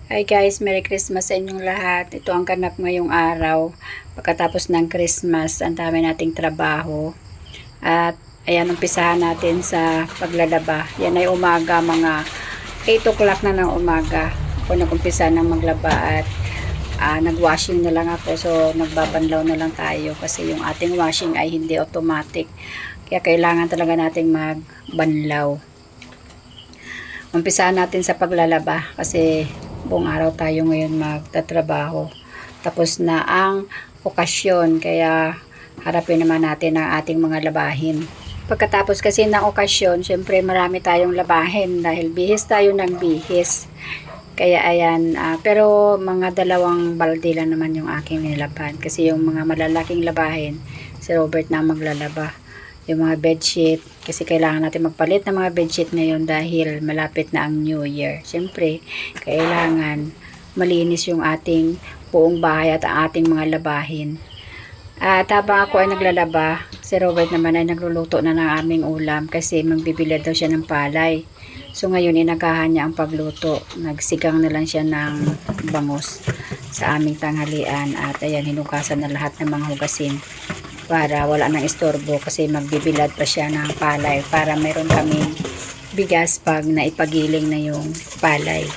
Hi guys, Merry Christmas sa inyong lahat. Ito ang ganap ngayong araw. Pagkatapos ng Christmas, ang dami nating trabaho. At ayan, umpisahan natin sa paglalaba. Yan ay umaga, mga 8 o'clock na ng umaga. Ako nag-umpisa ng maglaba at nag-washing na lang ako. So, nagbabanlaw na lang tayo kasi yung ating washing ay hindi automatic. Kaya kailangan talaga nating magbanlaw. Umpisahan natin sa paglalaba kasi buong araw tayo ngayon magtatrabaho. Tapos na ang okasyon, kaya harapin naman natin ang ating mga labahin. Pagkatapos kasi ng okasyon, syempre marami tayong labahin dahil bihis tayo ng bihis. Kaya ayan, pero mga 2 balde lang naman yung aking nilaban. Kasi yung mga malalaking labahin, si Robert na maglalaba. Yung mga bedsheet, kasi kailangan natin magpalit ng mga bedsheet ngayon dahil malapit na ang New Year. Siyempre, kailangan malinis yung ating buong bahay at ang ating mga labahin. At habang ako ay naglalaba, si Robert naman ay nagluluto na ng aming ulam kasi magbibilad daw siya ng palay. So ngayon inagahan niya ang pagluto. Nagsigang na lang siya ng bangus sa aming tanghalian at ayan, hinugasan na lahat ng mga hugasin para wala nang istorbo kasi magbibilad pa siya ng palay para meron kaming bigas pag naipagiling na yung palay.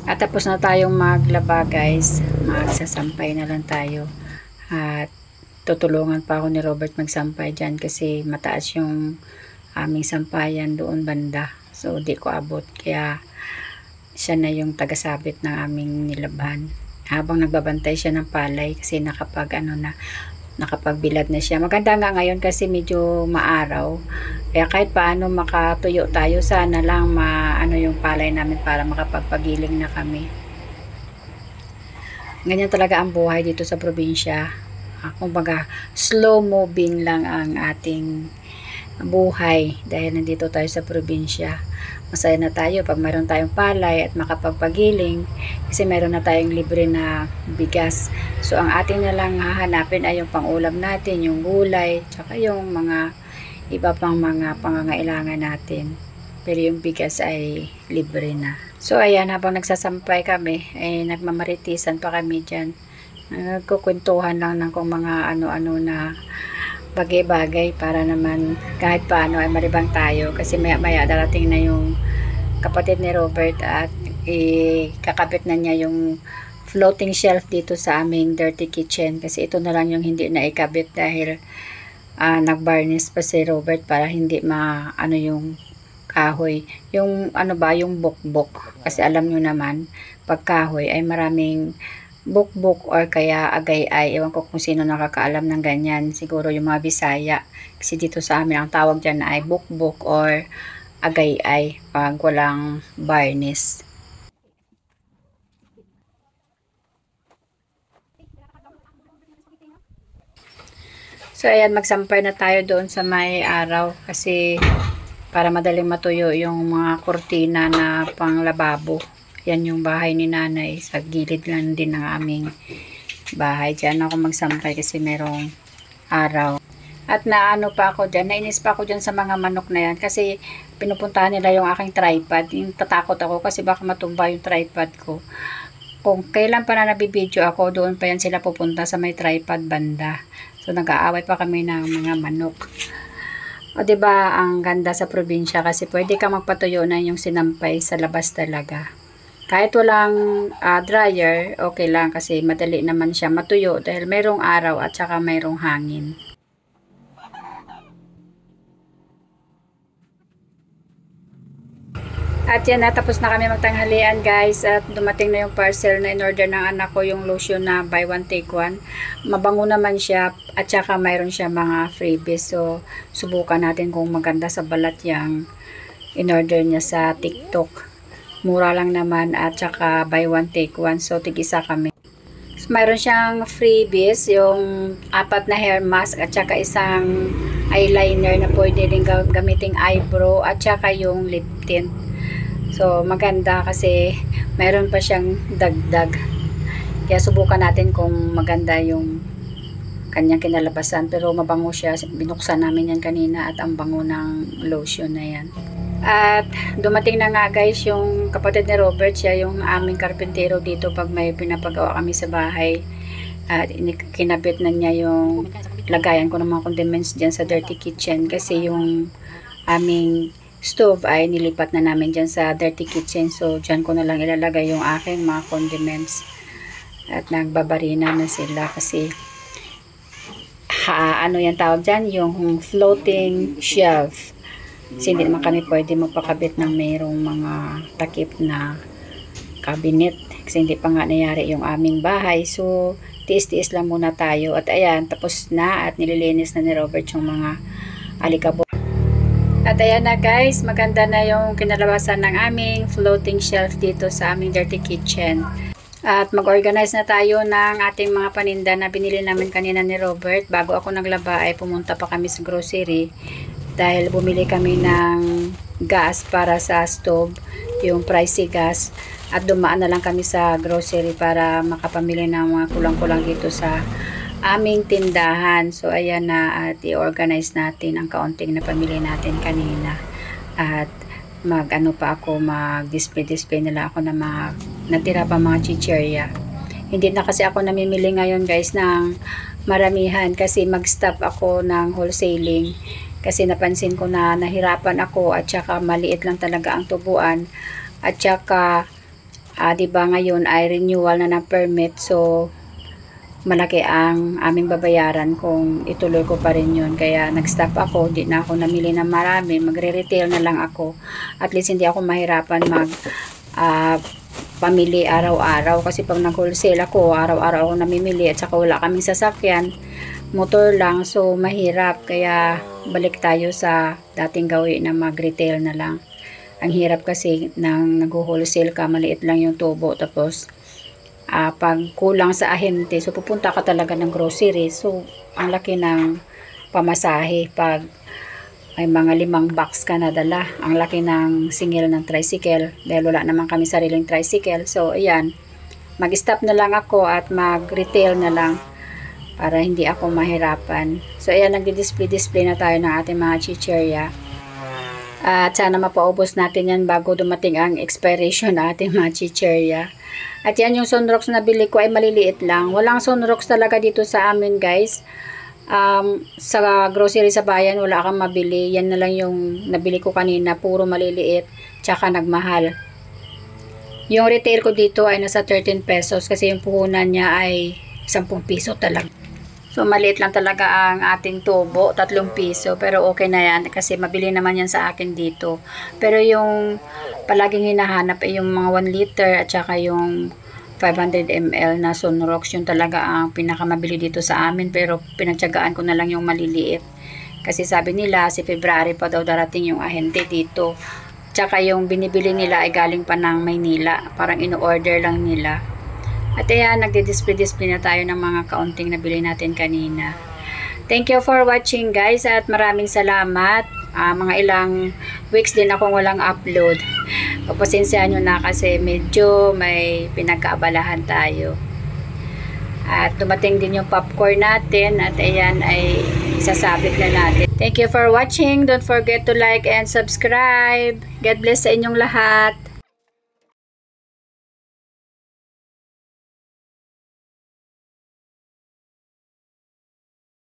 At tapos na tayong maglaba guys, magsasampay na lang tayo at tutulungan pa ako ni Robert magsampay dyan kasi mataas yung aming sampayan doon banda. So, di ko abot. Kaya, siya na yung tagasabit ng aming nilaban. Habang nagbabantay siya ng palay kasi nakapagbilad na siya. Maganda nga ngayon kasi medyo maaraw. Kaya kahit paano makatuyo tayo, sana lang yung palay namin para makapagpagiling na kami. Ganyan talaga ang buhay dito sa probinsya. Kumbaga, slow moving lang ang ating buhay dahil nandito tayo sa probinsya. Masaya na tayo pag mayroon tayong palay at makapagpagiling kasi mayroon na tayong libre na bigas. So ang ating na lang hahanapin ay yung pangulam natin, yung gulay, tsaka yung mga iba pang mga pangangailangan natin. Pero yung bigas ay libre na. So ayan, habang nagsasampay kami ay nagmamaritisan pa kami dyan. Nagkukwentuhan lang ng kung mga ano-ano na bagay-bagay para naman kahit paano ay maribang tayo kasi maya-maya darating na yung kapatid ni Robert at kakabit na niya yung floating shelf dito sa aming dirty kitchen kasi ito na lang yung hindi na ikabit dahil nagbarnish pa si Robert para hindi yung kahoy, yung yung bukbok kasi alam nyo naman pag kahoy ay maraming bukbok or kaya agay-ay. Ewan ko kung sino nakakaalam ng ganyan. Siguro yung mga Bisaya. Kasi dito sa amin, ang tawag dyan ay bukbok or agay-ay pag walang varnish. So, ayan, magsampay na tayo doon sa may araw kasi para madaling matuyo yung mga kurtina na pang lababo. Yan yung bahay ni nanay. Sa gilid lang din ng aming bahay. Diyan ako magsampay kasi merong araw. At naano pa ako dyan. Nainis pa ako dyan sa mga manok na yan. Kasi pinupuntahan nila yung aking tripod. Yung tatakot ako kasi baka matumba yung tripod ko. Kung kailan pa na nabibideo ako, doon pa yan sila pupunta sa may tripod banda. So nag-aaway pa kami ng mga manok. O diba ang ganda sa probinsya kasi pwede ka magpatuyo na yung sinampay sa labas talaga. Kahit walang dryer, okay lang kasi madali naman siya matuyo dahil mayroong araw at saka mayroong hangin. At yan, natapos na kami magtanghalian guys at dumating na yung parcel na in-order ng anak ko, yung lotion na buy one take one. Mabango naman siya at saka mayroon siya mga freebies. So, subukan natin kung maganda sa balat yung in-order niya sa TikTok. Mura lang naman at saka buy one take one. So, tig-isa kami. So, mayroon siyang freebies, yung 4 na hair mask at saka isang eyeliner na pwede rin gamiting eyebrow at saka yung lip tint. So, maganda kasi mayroon pa siyang dagdag. Kaya subukan natin kung maganda yung kanyang kinalabasan, pero mabango siya. Binuksan namin yan kanina at ang bango ng lotion na yan. At dumating na nga guys yung kapatid ni Robert, siya yung aming karpentero dito pag may pinapagawa kami sa bahay. At kinabit na niya yung lagayan ko ng mga condiments dyan sa dirty kitchen, kasi yung aming stove ay nilipat na namin dyan sa dirty kitchen. So dyan ko na lang ilalagay yung aking mga condiments. At nagbabarina na sila kasi ano yan tawag dyan, yung floating shelf. Kasi hindi naman kami pwede magpakabit ng mayroong mga takip na cabinet kasi hindi pa nga nangyari yung aming bahay. So tiis-tiis lang muna tayo. At ayan, tapos na at nililinis na ni Robert yung mga alikabok. At ayan na guys, maganda na yung kinalabasan ng aming floating shelf dito sa aming dirty kitchen. At mag-organize na tayo ng ating mga paninda na binili namin kanina ni Robert. Bago ako naglaba ay pumunta pa kami sa grocery dahil bumili kami ng gas para sa stove, yung pricey gas. At dumaan na lang kami sa grocery para makapamili ng mga kulang-kulang dito sa aming tindahan. So ayan na, at i-organize natin ang kaunting na pamili natin kanina. At mag-display nila ako ng mga natira pa mga chichirya. Hindi na kasi ako namimili ngayon guys ng maramihan kasi mag-stop ako ng wholesaling. Kasi napansin ko na nahirapan ako at saka maliit lang talaga ang tubuan. At saka, diba ngayon ay renewal na ng permit. So, malaki ang aming babayaran kung ituloy ko pa rin yun. Kaya nag-stop ako, di na ako namili ng marami, magre-retail na lang ako. At least hindi ako mahirapan pamili araw-araw. Kasi pag nag-wholesale ako, araw-araw ako namimili at saka wala kaming sasakyan, motor lang, so mahirap. Kaya balik tayo sa dating gawin na mag-retail na lang. Ang hirap kasi nang nag-wholesale ka, maliit lang yung tubo, tapos pag kulang sa ahente, so pupunta ka talaga ng grocery. So, ang laki ng pamasahe pag may mga 5 box ka na dala. Ang laki ng singil ng tricycle dahil wala naman kami sariling tricycle. So, ayan, mag-stop na lang ako at mag-retail na lang para hindi ako mahirapan. So, ayan, nagdi-display na tayo ng ating mga chichirya. At sana mapaubos natin yan bago dumating ang expiration na ating mga chichirya. At yan yung sunrocks na bili ko ay maliliit lang. Walang sunrocks talaga dito sa amin guys. Sa grocery sa bayan wala kang mabili. Yan na lang yung nabili ko kanina. Puro maliliit. Tsaka nagmahal. Yung retail ko dito ay nasa 13 pesos. Kasi yung puhunan niya ay 10 piso talaga. So maliit lang talaga ang ating tubo. 3 piso. Pero okay na yan. Kasi mabili naman yan sa akin dito. Pero yung palaging hinahanap ay yung mga 1 liter at saka yung 500 ml na Sunrocks. Yun talaga ang pinakamabili dito sa amin, pero pinagtiyagaan ko na lang yung maliliit kasi sabi nila si February pa daw darating yung ahente dito. Tsaka yung binibili nila ay galing pa ng Maynila, parang ino-order lang nila. At ayan, nagdi-display na tayo ng mga kaunting nabili natin kanina. Thank you for watching guys at maraming salamat. Mga ilang weeks din akong walang upload. Pagpasensyahan nyo na kasi medyo may pinagkaabalahan tayo. At dumating din yung popcorn natin at ayan ay sasabit na natin. Thank you for watching. Don't forget to like and subscribe. God bless sa inyong lahat.